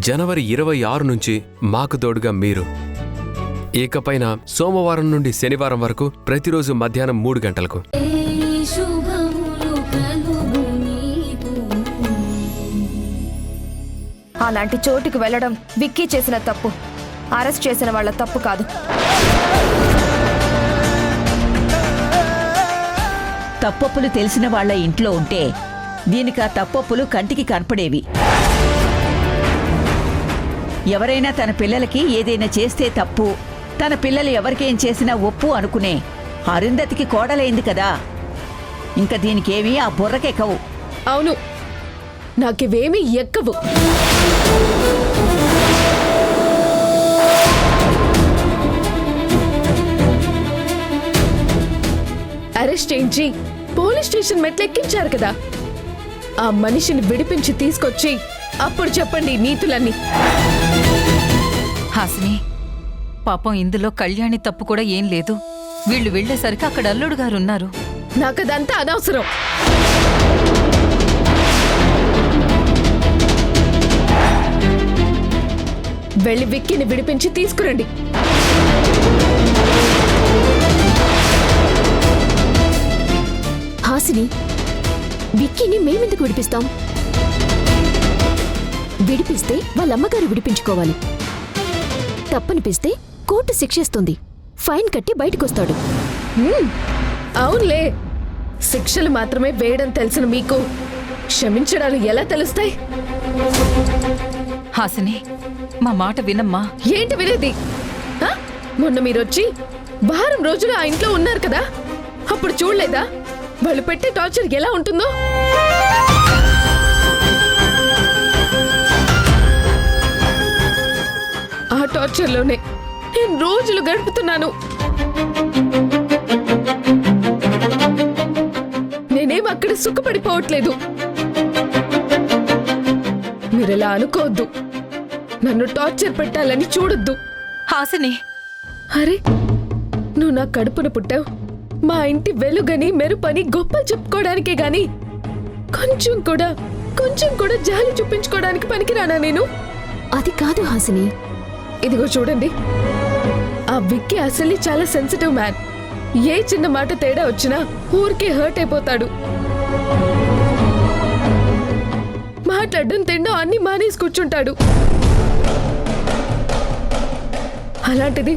జనవరి 26 నుంచి మాకు తోడుగా మీరు. ఇకపైన సోమవారం నుండి శనివారం వరకు ప్రతిరోజు మధ్యాహ్నం 3 గంటలకు. అలాంటి చోటుకు వెళ్లడం విక్కీ చేసిన తప్పు, అరెస్ట్ చేసిన వాళ్ళ తప్పు కాదు. తప్పొప్పులు తెలిసిన వాళ్ల ఇంట్లో ఉంటే దీనికి ఆ తప్పొప్పులు కంటికి కనపడేవి. ఎవరైనా తన పిల్లలకి ఏదైనా చేస్తే తప్పు, తన పిల్లలు ఎవరికేం చేసినా ఒప్పు అనుకునే అరుంధతికి కోడలైంది కదా. ఇంకా దీనికేమీ ఆ బుర్రకెక్కవు. అవును, నాకివేమీ ఎక్కవు. అరెస్ట్ చేయించి పోలీస్ స్టేషన్ మెట్లెక్కించారు కదా, ఆ మనిషిని విడిపించి తీసుకొచ్చి అప్పుడు చెప్పండి నీతులన్నీ. హాసిని, పాపం ఇందులో కళ్యాణి తప్పు కూడా ఏం లేదు. వీళ్ళు వెళ్లేసరికి అక్కడ అల్లుడు గారున్నారు. నాకదంతా అనవసరం. వెళ్ళి విక్కీని విడిపించి తీసుకురండి. హాసిని, విక్కీని మేమెందుకు విడిపిస్తాం? విడిపిస్తే వాళ్ళమ్మగారు విడిపించుకోవాలి. తప్పనిపిస్తే కోర్టు శిక్షిస్తుంది, ఫైన్ కట్టి బయటకొస్తాడు. అవునులే, శిక్షలు మాత్రమే వేయడం తెలిసిన మీకు క్షమించడాలు ఎలా తెలుస్తాయి? హాసిని, మా మాట వినమ్మా. ఏంటి వినేది? మొన్న మీరొచ్చి వారం రోజులు ఆ ఇంట్లో ఉన్నారు కదా, అప్పుడు చూడలేదా వాళ్ళు పెట్టే టార్చర్ ఎలా ఉంటుందో? ఆ టార్చర్లోనే నేను రోజులు గడుపుతున్నాను. నేనేం అక్కడ సుఖపడిపోవట్లేదు. మీరెలా అనుకోవద్దు, నన్ను టార్చర్ పెట్టాలని చూడొద్దు. హాసిని, అరే, నువ్వు నా కడుపున పుట్టావు, మా ఇంటి వెలుగని మెరుపని గొప్పలు చెప్పుకోవడానికే గాని కొంచెం కూడా జాలి చూపించుకోవడానికి పనికిరానా నేను? అది కాదు హాసిని. ఇదిగో చూడండి, ఆ విక్కీ అసలు చాలా సెన్సిటివ్ మ్యాన్. ఏ చిన్న మాట తేడా వచ్చినా ఊరికే హర్ట్ అయిపోతాడు. మాట్లాడడం తినడం అన్ని మానేసి కూర్చుంటాడు. అలాంటిది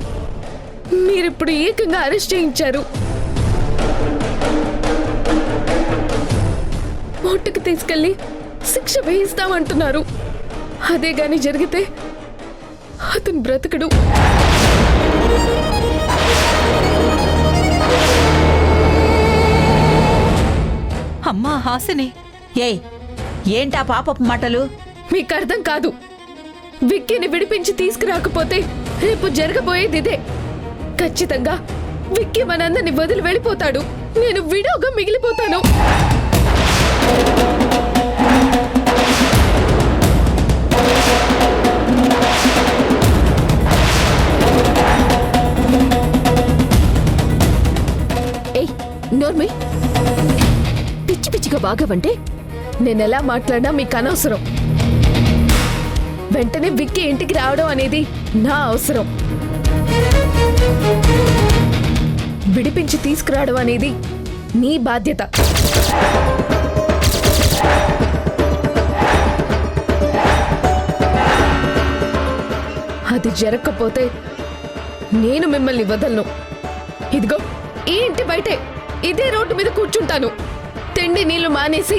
మీరిప్పుడు ఏకంగా అరెస్ట్ చేయించారు. కోర్టుకు తీసుకెళ్లి శిక్ష వేయిస్తామంటున్నారు. అదే గాని జరిగితే అతను బ్రతకడు. అమ్మా హాసిని. ఏంటా పాపపు మాటలు? మీకు అర్థం కాదు. విక్కీని విడిపించి తీసుకురాకపోతే రేపు జరగబోయేది ఇదే. ఖచ్చితంగా విక్కీ మనందరిని వదిలి వెళ్ళిపోతాడు. నేను విడోగా మిగిలిపోతాను. నోర్మై, పిచ్చి పిచ్చిగా బాగావంటే నేనెలా మాట్లాడినా మీకు అనవసరం. వెంటనే విక్కీ ఇంటికి రావడం అనేది నా అవసరం. విడిపించి తీసుకురావడం అనేది నీ బాధ్యత. అది జరగకపోతే నేను మిమ్మల్ని వదలను. ఇదిగో ఈ ఇంటి బయటే ఇదే రోడ్డు మీద కూర్చుంటాను. తిండి నీళ్లు మానేసి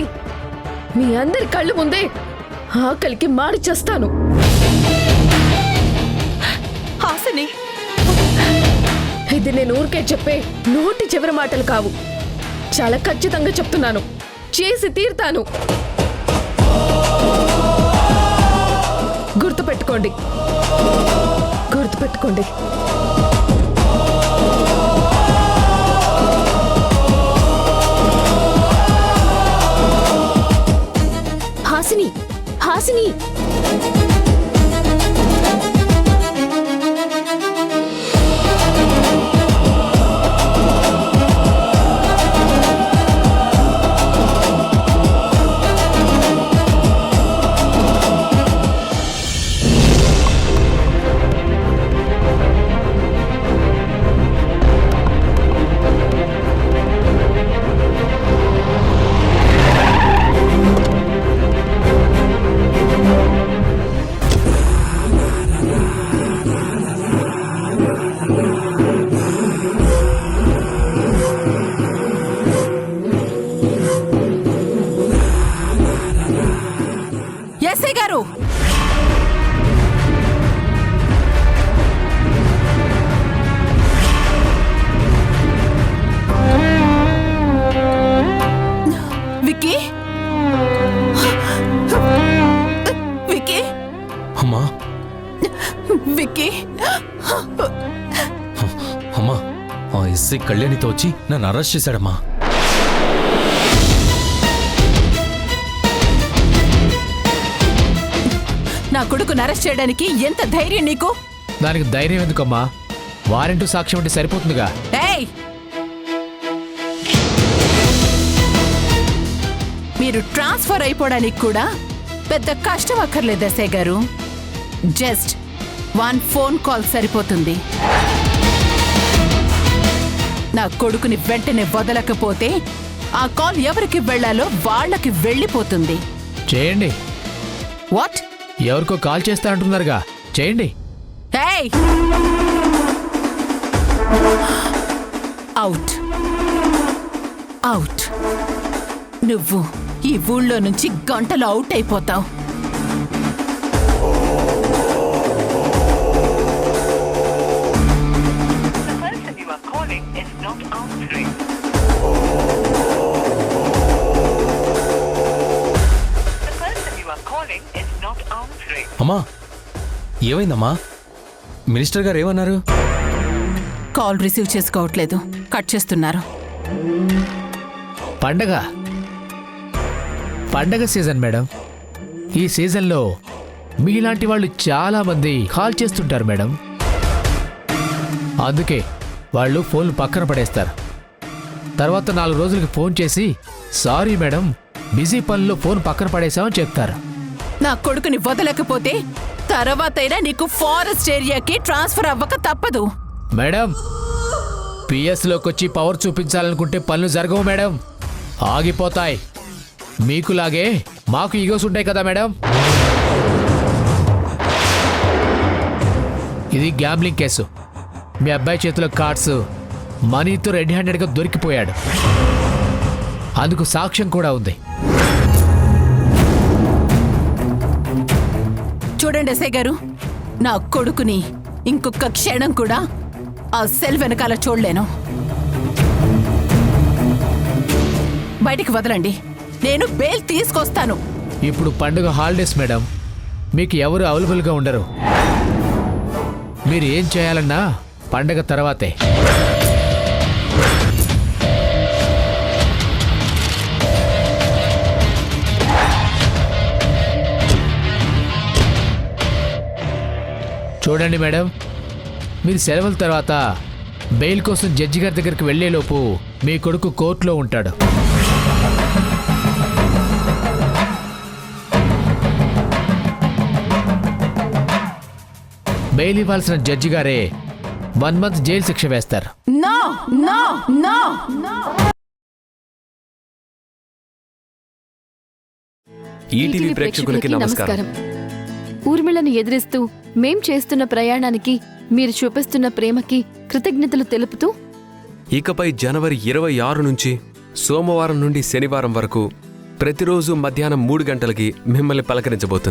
మీ అందరి కళ్ళు ముందే ఆకలికి మాడి చేస్తాను. హాసిని, ఇది నేను ఊరికే చెప్పే నోటి చివరి మాటలు కావు. చాలా ఖచ్చితంగా చెప్తున్నాను, చేసి తీరుతాను. గుర్తుపెట్టుకోండి. హాసిని, హాసిని, అమ్మా విక్కీ, అమ్మా ఆ ఎస్ఐ కళ్యాణితో వచ్చి నన్ను అరెస్ట్ చేశాడమ్మా. నా కొడుకును అరెస్ట్ చేయడానికి ఎంత ధైర్యం నీకు? దానికి ధైర్యం ఎందుకమ్మా? వారెంటు సాక్ష్యం అంటే సరిపోతుందిగా. ఏయ్, మీరు ట్రాన్స్ఫర్ అయిపోవడానికి కూడా పెద్ద కష్టం అక్కర్లేదు ఎస్ఐ గారు. జస్ట్ 1 ఫోన్ కాల్ సరిపోతుంది. నా కొడుకుని వెంటనే వదలకపోతే ఆ కాల్ ఎవరికి వెళ్లాలో వాళ్ళకి వెళ్ళిపోతుంది. చేయండి. వాట్? ఎవరికో కాల్ చేస్తా అంటున్నారుగా, చేయండి. ఏయ్, అవుట్ అవుట్. నువ్వు ఈ ఊళ్ళో నుంచి గంటలో అవుట్ అయిపోతావు. అమ్మా ఏమైందమ్మా? మినిస్టర్ గారు ఏమన్నారు? కాల్ రిసీవ్ చేసుకోవట్లేదు, కట్ చేస్తున్నారు. పండగ సీజన్ మేడం. ఈ సీజన్లో మీలాంటి వాళ్ళు చాలా మంది కాల్ చేస్తుంటారు మేడం. అందుకే వాళ్ళు ఫోన్లు పక్కన పడేస్తారు. తర్వాత 4 రోజులకి ఫోన్ చేసి సారీ మేడం, బిజీ పనుల్లో ఫోన్ పక్కన పడేసామని చెప్తారు. నా కొడుకుని వదలకపోతే తర్వాతైనా నీకు ఫారెస్ట్ ఏరియాకి ట్రాన్స్ఫర్ అవ్వక తప్పదు. మేడం, పిఎస్లోకి వచ్చి పవర్ చూపించాలనుకుంటే పనులు జరగవు మేడం, ఆగిపోతాయి. మీకులాగే మాకు ఈగోస్ ఉంటాయి కదా మేడం. ఇది గ్యాంబ్లింగ్ కేసు. మీ అబ్బాయి చేతిలో కార్డ్స్, మనీతో రెడ్ హ్యాండెడ్గా దొరికిపోయాడు. అందుకు సాక్ష్యం కూడా ఉంది. చూడండి ఎస్ఐ గారు, నా కొడుకుని ఇంకొక క్షణం కూడా ఆ సెల్ వెనకాల చూడలేను. బయటికి వదలండి, నేను బెయిల్ తీసుకొస్తాను. ఇప్పుడు పండుగ హాలిడేస్ మేడం, మీకు ఎవరు అవైలబుల్గా ఉండరు. మీరు ఏం చేయాలన్నా పండగ తర్వాతే. చూడండి మేడం, మీరు సెలవుల తర్వాత బెయిల్ కోసం జడ్జి గారి దగ్గరికి వెళ్లేలోపు మీ కొడుకు కోర్టులో ఉంటాడు. బెయిల్ ఇవ్వాల్సిన జడ్జి గారే 1 మంత్ జైలు శిక్ష వేస్తారు. No no no no. ETV ప్రేక్షకులకి నమస్కారం. ఊర్మిళను ఎదిరిస్తూ మేం చేస్తున్న ప్రయాణానికి మీరు చూపిస్తున్న ప్రేమకి కృతజ్ఞతలు తెలుపుతూ ఇకపై జనవరి 26 నుంచి సోమవారం నుండి శనివారం వరకు ప్రతిరోజు మధ్యాహ్నం 3 గంటలకి మిమ్మల్ని పలకరించబోతుంది.